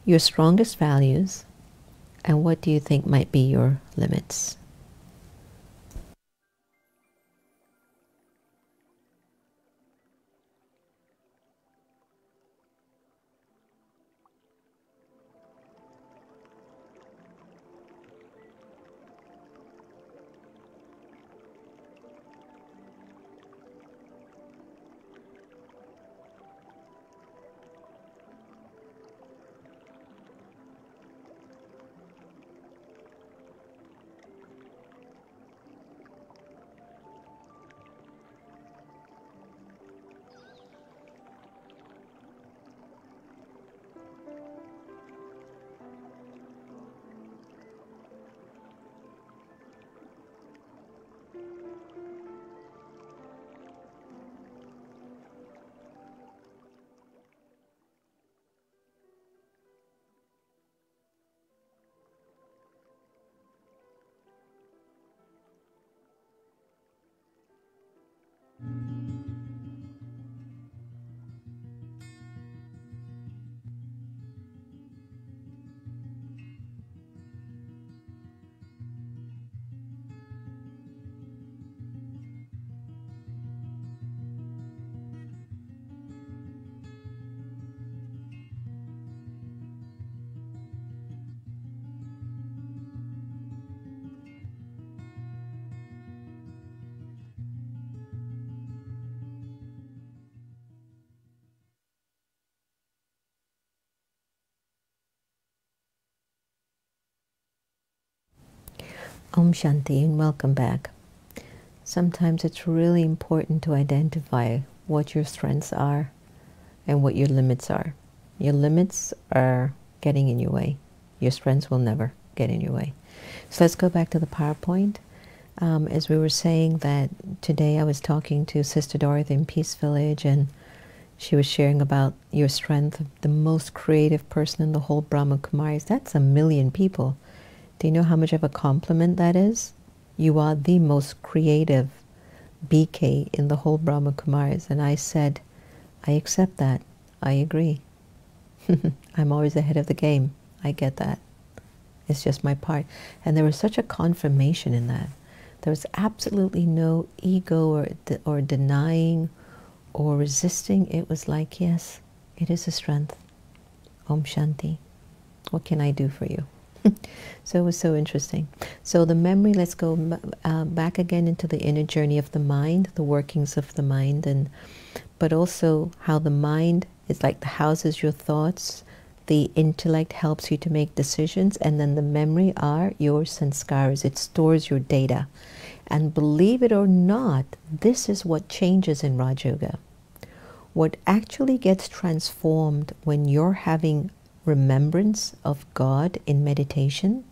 your strongest values and what do you think might be your limits. Om Shanti and welcome back. Sometimes it's really important to identify what your strengths are and what your limits are. Your limits are getting in your way. Your strengths will never get in your way. So let's go back to the PowerPoint. As we were saying that today I was talking to Sister Dorothy in Peace Village and she was sharing about your strength, the most creative person in the whole Brahma Kumaris. That's 1 million people. Do you know how much of a compliment that is? You are the most creative BK in the whole Brahma Kumaris. And I said, I accept that. I agree. I'm always ahead of the game. I get that. It's just my part. And there was such a confirmation in that. There was absolutely no ego or denying or resisting. It was like, yes, it is a strength. Om Shanti. What can I do for you? So it was so interesting. So the memory, let's go back again into the inner journey of the mind, the workings of the mind, but also how the mind is like the houses your thoughts, the intellect helps you to make decisions, and then the memory are your sanskaras. It stores your data. And believe it or not, this is what changes in Raj Yoga. What actually gets transformed when you're having remembrance of God in meditation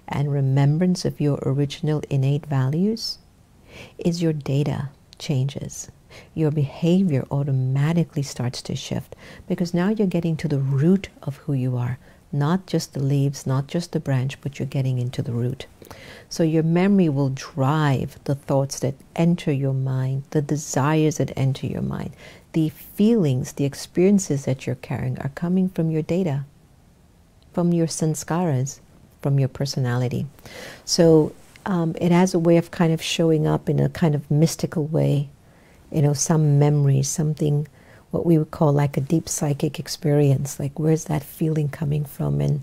and remembrance of your original innate values is your data changes. Your behavior automatically starts to shift because now you're getting to the root of who you are, not just the leaves, not just the branch, but you're getting into the root. So your memory will drive the thoughts that enter your mind, the desires that enter your mind. The feelings, the experiences that you're carrying are coming from your data, from your sanskaras, from your personality. So it has a way of kind of showing up in a kind of mystical way, some memory, something what we would call like a deep psychic experience, like where's that feeling coming from? And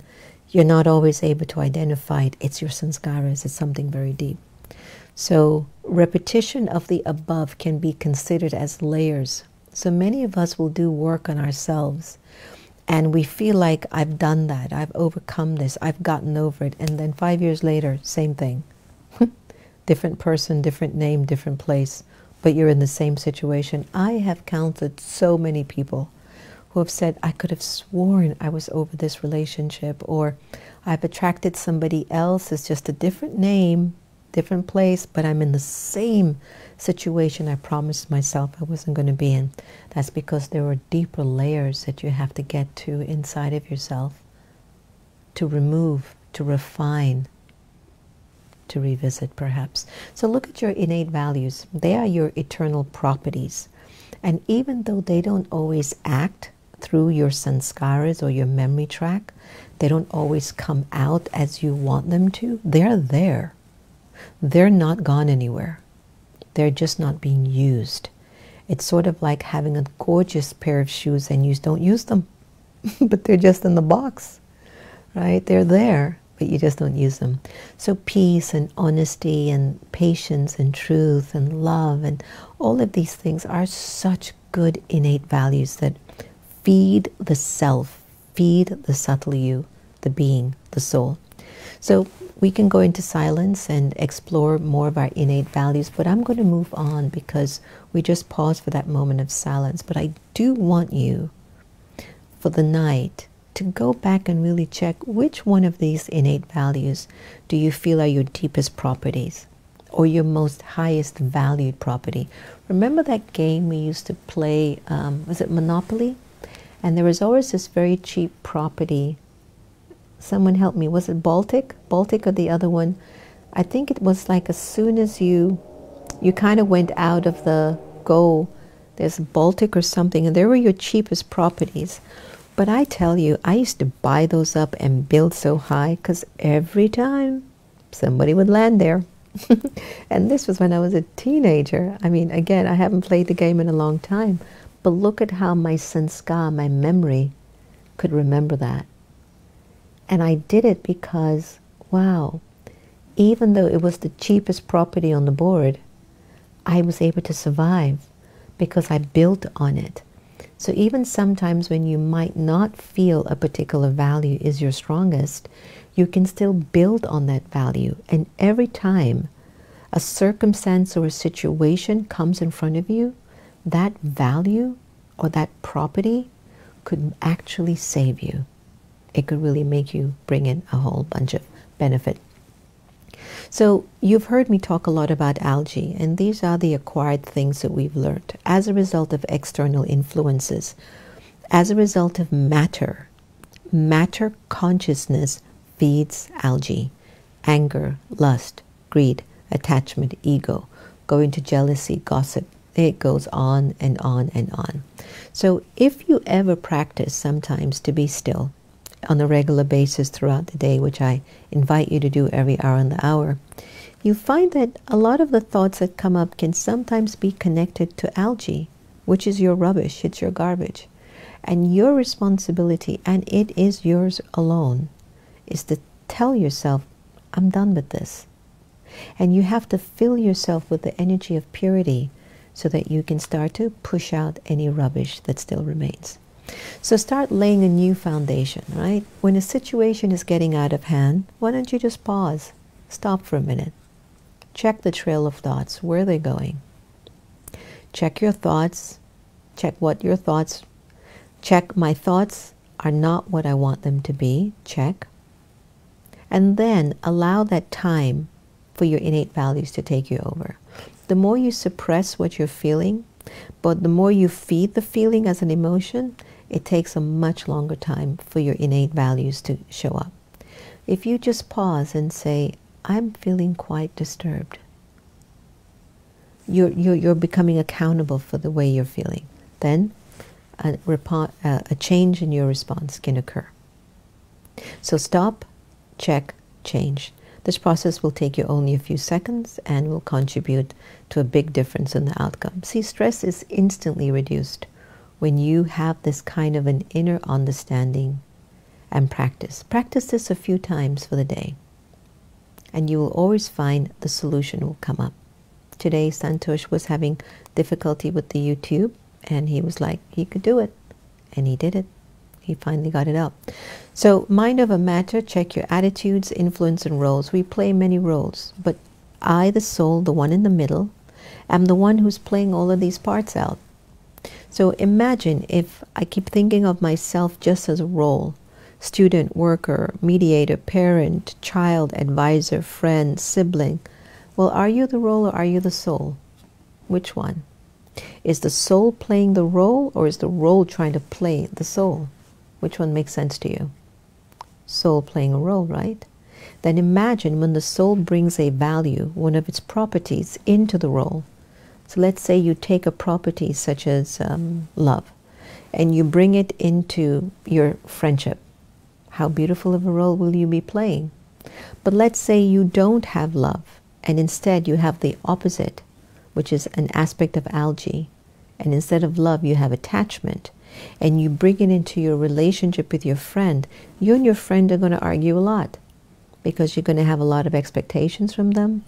you're not always able to identify it. It's your sanskaras, it's something very deep. So repetition of the above can be considered as layers. So many of us will do work on ourselves and we feel like I've done that, I've overcome this, I've gotten over it, and then 5 years later, same thing. Different person, different name, different place, but you're in the same situation. I have counseled so many people who have said, I could have sworn I was over this relationship, or I've attracted somebody else, it's just a different name, different place, but I'm in the same situation I promised myself I wasn't going to be in. That's because there are deeper layers that you have to get to inside of yourself, to remove, to refine, to revisit perhaps. So look at your innate values. They are your eternal properties. And even though they don't always act through your sanskaras or your memory track, they don't always come out as you want them to, they're there. They're not gone anywhere. They're just not being used. It's sort of like having a gorgeous pair of shoes and you don't use them, but they're just in the box, right? They're there, but you just don't use them. So peace and honesty and patience and truth and love and all of these things are such good innate values that feed the self, feed the subtle you, the being, the soul. So we can go into silence and explore more of our innate values, but I'm going to move on because we just paused for that moment of silence. But I do want you, for the night, to go back and really check which one of these innate values do you feel are your deepest properties or your most highest valued property. Remember that game we used to play, was it Monopoly? And there was always this very cheap property. Someone help me. Was it Baltic? Baltic or the other one? I think it was like as soon as you kind of went out of the go, there's Baltic or something, and they were your cheapest properties. But I tell you, I used to buy those up and build so high because every time somebody would land there. And this was when I was a teenager. I mean, again, I haven't played the game in a long time, but look at how my sanskar, my memory, could remember that. And I did it because, wow, even though it was the cheapest property on the board, I was able to survive because I built on it. So even sometimes when you might not feel a particular value is your strongest, you can still build on that value. And every time a circumstance or a situation comes in front of you, that value or that property could actually save you. It could really make you bring in a whole bunch of benefit. So you've heard me talk a lot about algae, and these are the acquired things that we've learned as a result of external influences, as a result of matter. Matter consciousness feeds algae, anger, lust, greed, attachment, ego, go into jealousy, gossip. It goes on and on and on. So if you ever practice sometimes to be still, on a regular basis throughout the day, which I invite you to do every hour in the hour, you find that a lot of the thoughts that come up can sometimes be connected to algae, which is your rubbish, it's your garbage. And your responsibility, and it is yours alone, is to tell yourself, I'm done with this. And you have to fill yourself with the energy of purity so that you can start to push out any rubbish that still remains. So start laying a new foundation, right? When a situation is getting out of hand, why don't you just pause, stop for a minute, check the trail of thoughts, where are they going? Check your thoughts, check what your thoughts, check my thoughts are not what I want them to be, check. And then allow that time for your innate values to take you over. The more you suppress what you're feeling, but the more you feed the feeling as an emotion, it takes a much longer time for your innate values to show up. If you just pause and say, I'm feeling quite disturbed, you're becoming accountable for the way you're feeling. Then a change in your response can occur. So stop, check, change. This process will take you only a few seconds and will contribute to a big difference in the outcome. See, stress is instantly reduced when you have this kind of an inner understanding and practice. Practice this a few times for the day. and you will always find the solution will come up. Today, Santosh was having difficulty with the YouTube, and he was like, he could do it, and he did it. He finally got it up. So, mind over matter, check your attitudes, influence, and roles. We play many roles, but I, the soul, the one in the middle, am the one who's playing all of these parts out. So imagine if I keep thinking of myself just as a role: student, worker, mediator, parent, child, advisor, friend, sibling. Well, are you the role or are you the soul? Which one? Is the soul playing the role, or is the role trying to play the soul? Which one makes sense to you? Soul playing a role, right? Then imagine when the soul brings a value, one of its properties, into the role. So let's say you take a property such as love, and you bring it into your friendship. How beautiful of a role will you be playing? But let's say you don't have love, and instead you have the opposite, which is an aspect of algae. And instead of love, you have attachment. And you bring it into your relationship with your friend. You and your friend are going to argue a lot, because you're going to have a lot of expectations from them.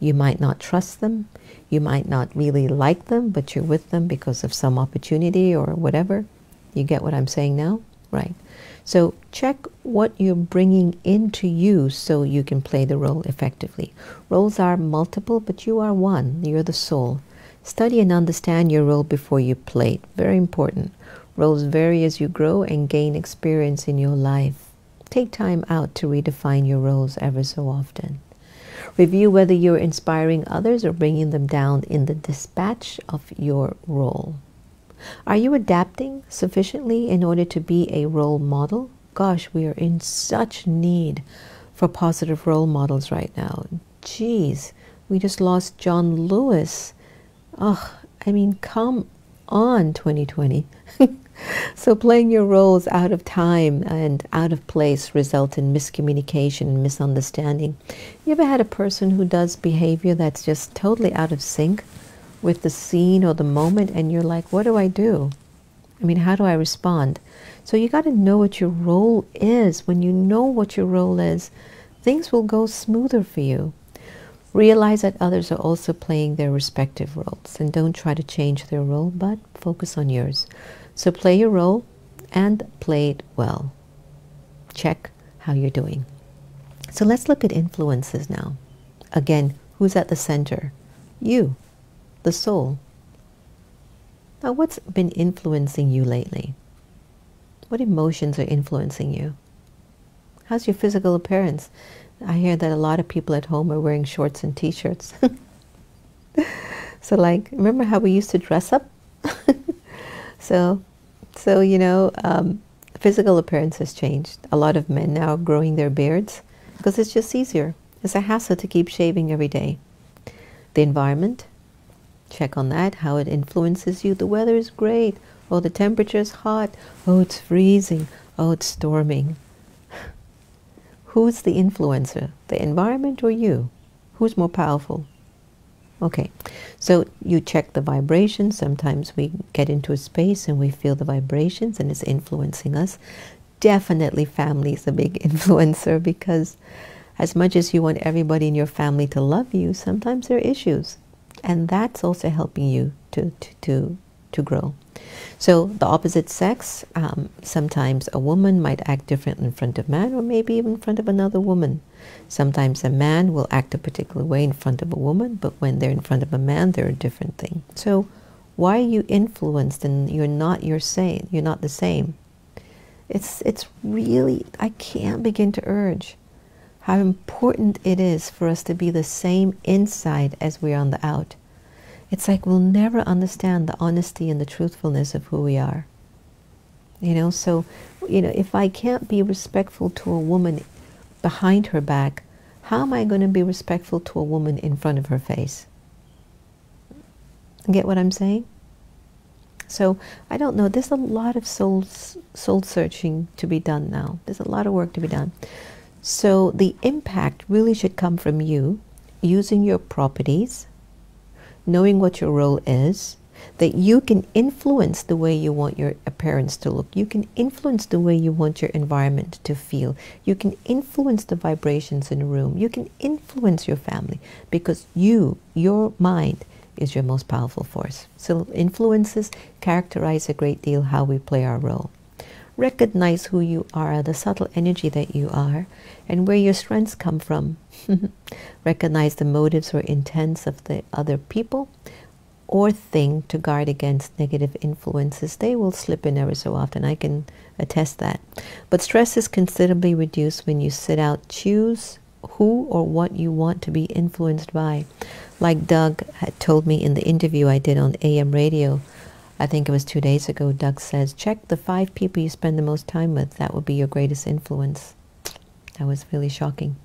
You might not trust them. You might not really like them, but you're with them because of some opportunity or whatever. You get what I'm saying now? Right. So check what you're bringing into you so you can play the role effectively. Roles are multiple, but you are one. You're the soul. Study and understand your role before you play it. Very important. Roles vary as you grow and gain experience in your life. Take time out to redefine your roles ever so often. Review whether you're inspiring others or bringing them down in the dispatch of your role. Are you adapting sufficiently in order to be a role model? Gosh, we are in such need for positive role models right now. Geez, we just lost John Lewis. Ugh, I mean, come on, 2020. So playing your roles out of time and out of place result in miscommunication and misunderstanding. You ever had a person who does behavior that's just totally out of sync with the scene or the moment, and you're like, what do I do? I mean, how do I respond? So you got to know what your role is. When you know what your role is, things will go smoother for you. Realize that others are also playing their respective roles, and don't try to change their role, but focus on yours. So play your role and play it well. Check how you're doing. So let's look at influences now. Again, who's at the center? You, the soul. Now, what's been influencing you lately? What emotions are influencing you? How's your physical appearance? I hear that a lot of people at home are wearing shorts and t-shirts. So like, remember how we used to dress up? So you know, physical appearance has changed. A lot of men now are growing their beards because it's just easier. It's a hassle to keep shaving every day. The environment, check on that, how it influences you. The weather is great. Oh, the temperature is hot. Oh, it's freezing. Oh, it's storming. Who's the influencer? The environment or you? Who's more powerful? Okay, so you check the vibrations. Sometimes we get into a space and we feel the vibrations and it's influencing us. Definitely family is a big influencer, because as much as you want everybody in your family to love you, sometimes there are issues. And that's also helping you to grow. So the opposite sex, sometimes a woman might act different in front of man, or maybe even in front of another woman. Sometimes a man will act a particular way in front of a woman, but when they're in front of a man, they're a different thing. So why are you influenced and you're not the same? It's really, I can't begin to urge how important it is for us to be the same inside as we are on the out. It's like we'll never understand the honesty and the truthfulness of who we are. You know, so, you know, if I can't be respectful to a woman behind her back, how am I going to be respectful to a woman in front of her face? Get what I'm saying? So, I don't know, there's a lot of soul searching to be done now. There's a lot of work to be done. So, the impact really should come from you using your properties, knowing what your role is, that you can influence the way you want your appearance to look. You can influence the way you want your environment to feel. You can influence the vibrations in the room. You can influence your family because your mind, is your most powerful force. So influences characterize a great deal how we play our role. Recognize who you are, the subtle energy that you are, and where your strengths come from. Recognize the motives or intents of the other people or thing to guard against negative influences. They will slip in ever so often. I can attest that. But stress is considerably reduced when you sit out, choose who or what you want to be influenced by. Like Doug had told me in the interview I did on AM radio, I think it was 2 days ago, Doug says, check the 5 people you spend the most time with. That would be your greatest influence. That was really shocking.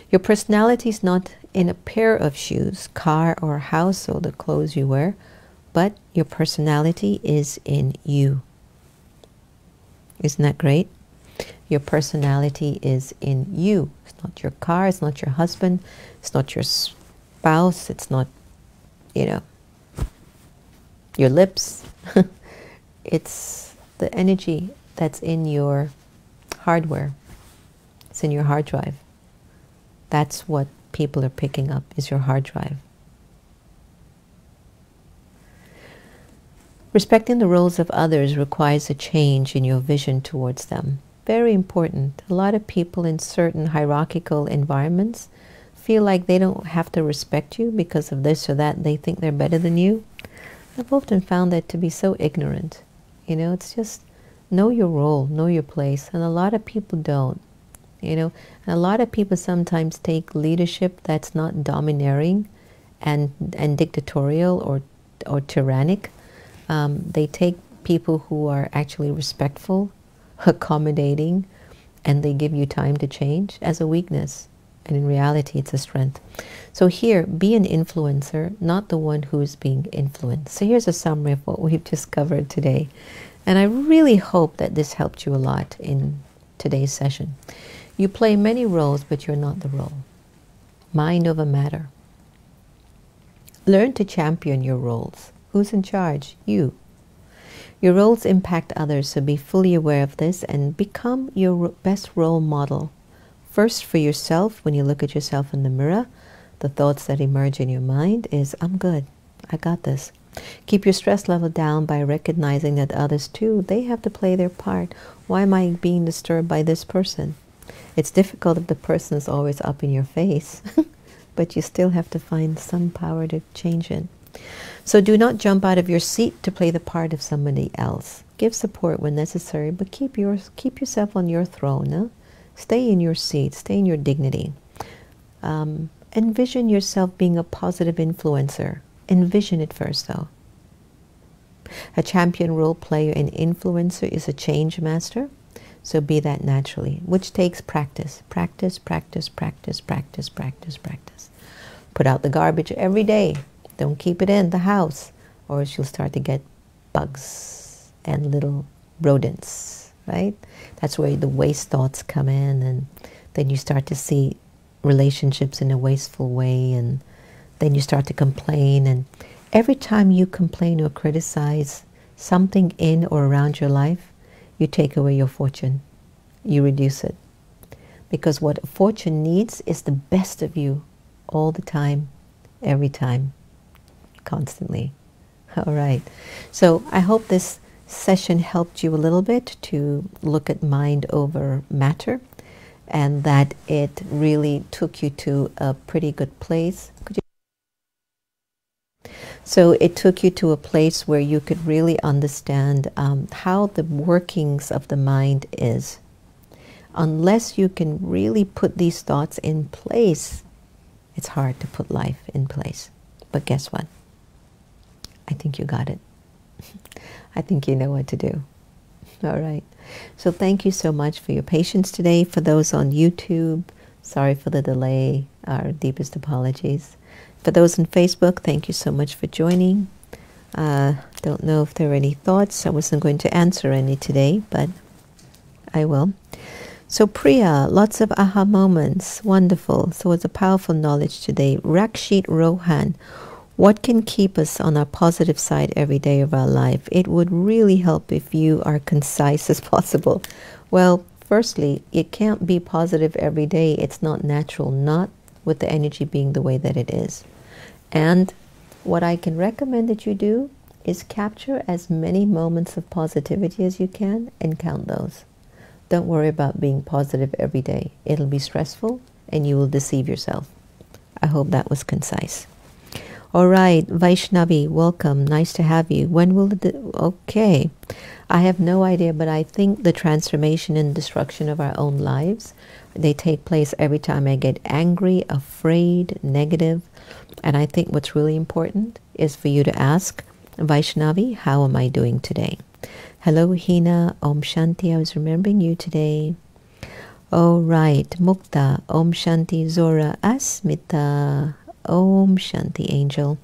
Your personality is not in a pair of shoes, car, or house, or the clothes you wear, but your personality is in you. Isn't that great? Your personality is in you. It's not your car, it's not your husband, it's not your spouse, it's not, your lips. It's the energy that's in your hardware. It's in your hard drive. That's what people are picking up, is your hard drive. Respecting the roles of others requires a change in your vision towards them. Very important. A lot of people in certain hierarchical environments feel like they don't have to respect you because of this or that. They think they're better than you. I've often found that to be so ignorant. It's just know your role, know your place. And a lot of people don't. And a lot of people sometimes take leadership that's not domineering and dictatorial or tyrannic. They take people who are actually respectful, accommodating, and they give you time to change as a weakness. And in reality, it's a strength. So here, be an influencer, not the one who's being influenced. So here's a summary of what we've just covered today. And I really hope that this helped you a lot in today's session. You play many roles, but you're not the role. Mind over matter. Learn to champion your roles. Who's in charge? You. Your roles impact others, so be fully aware of this and become your best role model. First, for yourself, when you look at yourself in the mirror, the thoughts that emerge in your mind is, I'm good, I got this. Keep your stress level down by recognizing that others too, they have to play their part. Why am I being disturbed by this person? It's difficult if the person is always up in your face, but you still have to find some power to change it. So do not jump out of your seat to play the part of somebody else. Give support when necessary, but keep yourself on your throne. Huh? Stay in your seat, stay in your dignity. Envision yourself being a positive influencer. Envision it first, though. A champion role player and influencer is a change master. So be that naturally, which takes practice. Practice, practice, practice, practice, practice, practice. Put out the garbage every day. Don't keep it in the house, or else you'll start to get bugs and little rodents, right? That's where the waste thoughts come in, and then you start to see relationships in a wasteful way, and then you start to complain. And every time you complain or criticize something in or around your life, you take away your fortune. You reduce it. Because what a fortune needs is the best of you all the time, every time, constantly. All right. So I hope this session helped you a little bit to look at mind over matter, and that it really took you to a pretty good place. So it took you to a place where you could really understand how the workings of the mind is. Unless you can really put these thoughts in place, it's hard to put life in place. But guess what? I think you got it. I think you know what to do. All right. So thank you so much for your patience today. For those on YouTube, sorry for the delay. Our deepest apologies. For those on Facebook, thank you so much for joining. Don't know if there are any thoughts. I wasn't going to answer any today, but I will. So Priya, lots of aha moments. Wonderful. So it's a powerful knowledge today. Rakshit Rohan, What can keep us on our positive side every day of our life? It would really help if you are concise as possible. Well, firstly, it can't be positive every day. It's not natural, not with the energy being the way that it is. And what I can recommend that you do is capture as many moments of positivity as you can and count those. Don't worry about being positive every day. It'll be stressful and you will deceive yourself. I hope that was concise. All right, Vaishnavi, welcome. Nice to have you. When will it... Okay. I have no idea, but I think the transformation and destruction of our own lives, they take place every time I get angry, afraid, negative. And I think what's really important is for you to ask, Vaishnavi, how am I doing today? Hello, Hina. Om Shanti. I was remembering you today. All right. Mukta. Om Shanti. Zora. Asmita. Om Shanti, Angel.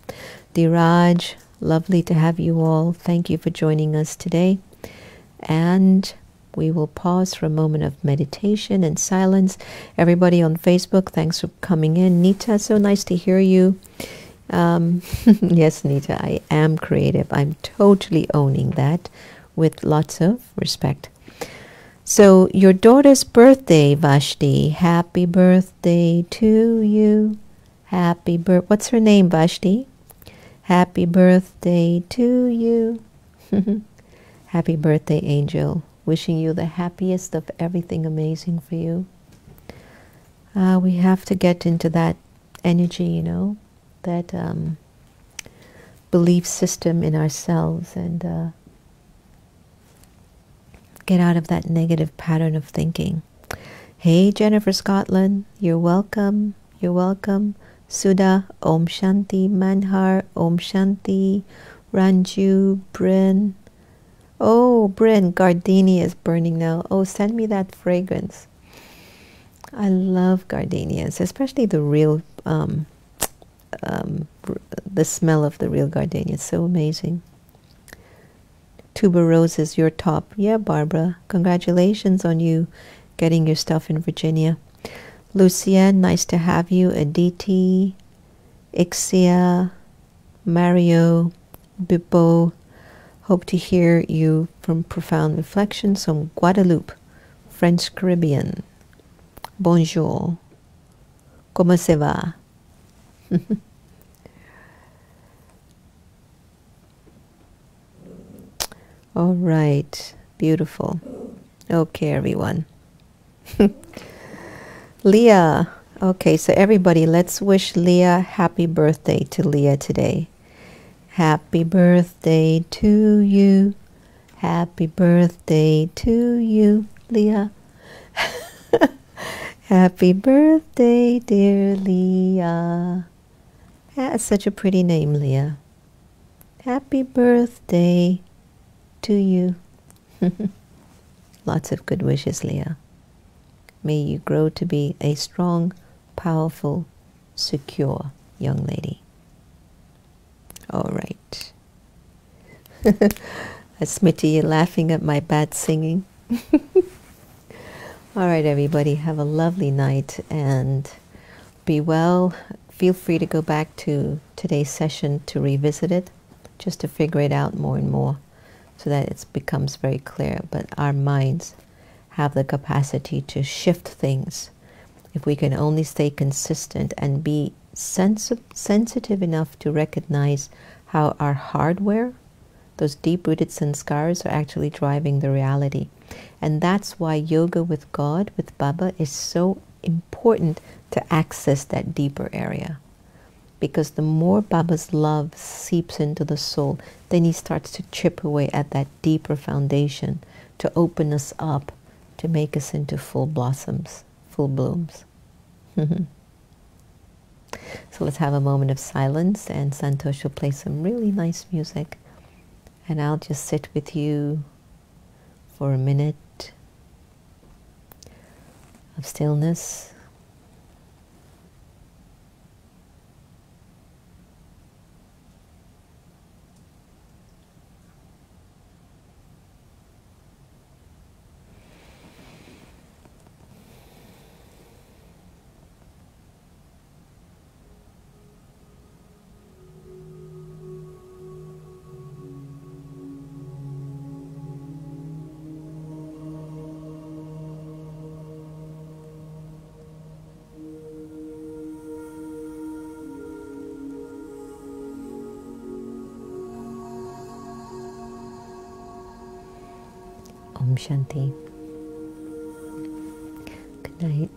Diraj. Lovely to have you all. Thank you for joining us today. And we will pause for a moment of meditation and silence. Everybody on Facebook, thanks for coming in. Nita, so nice to hear you. Yes, Nita, I am creative. I'm totally owning that with lots of respect. So, your daughter's birthday, Vashti. Happy birthday to you. Happy birthday. What's her name, Vashti? Happy birthday to you. Happy birthday, Angel. Wishing you the happiest of everything amazing for you. We have to get into that energy, you know, that belief system in ourselves and get out of that negative pattern of thinking. Hey, Jennifer Scotland, you're welcome. You're welcome. Sudha, Om Shanti. Manhar, Om Shanti. Ranju, Bryn. Oh, Bryn, gardenia is burning now. Oh, send me that fragrance. I love gardenias, especially the real, the smell of the real gardenia. It's so amazing. Tuberoses, your top. Yeah, Barbara. Congratulations on you getting your stuff in Virginia. Lucienne, nice to have you. Aditi, Ixia, Mario, Bippo. Hope to hear you from Profound Reflections from Guadeloupe, French Caribbean. Bonjour. Comment ça va? All right. Beautiful. Okay, everyone. Leah. Okay, so everybody, let's wish Leah happy birthday to Leah today. Happy birthday to you. Happy birthday to you, Leah. Happy birthday, dear Leah. That's such a pretty name, Leah. Happy birthday to you. Lots of good wishes, Leah. May you grow to be a strong, powerful, secure young lady. All right. Smitty, you're laughing at my bad singing. All right, everybody, have a lovely night and be well. Feel free to go back to today's session to revisit it, just to figure it out more and more so that it becomes very clear. But our minds have the capacity to shift things if we can only stay consistent and be sensitive enough to recognize how our hardware, those deep-rooted sanskars, are actually driving the reality. And that's why yoga with God, with Baba, is so important to access that deeper area. Because the more Baba's love seeps into the soul, then he starts to chip away at that deeper foundation to open us up, to make us into full blossoms, full blooms. So let's have a moment of silence, and Santosh will play some really nice music. And I'll just sit with you for a minute of stillness. Om Shanti. Good night.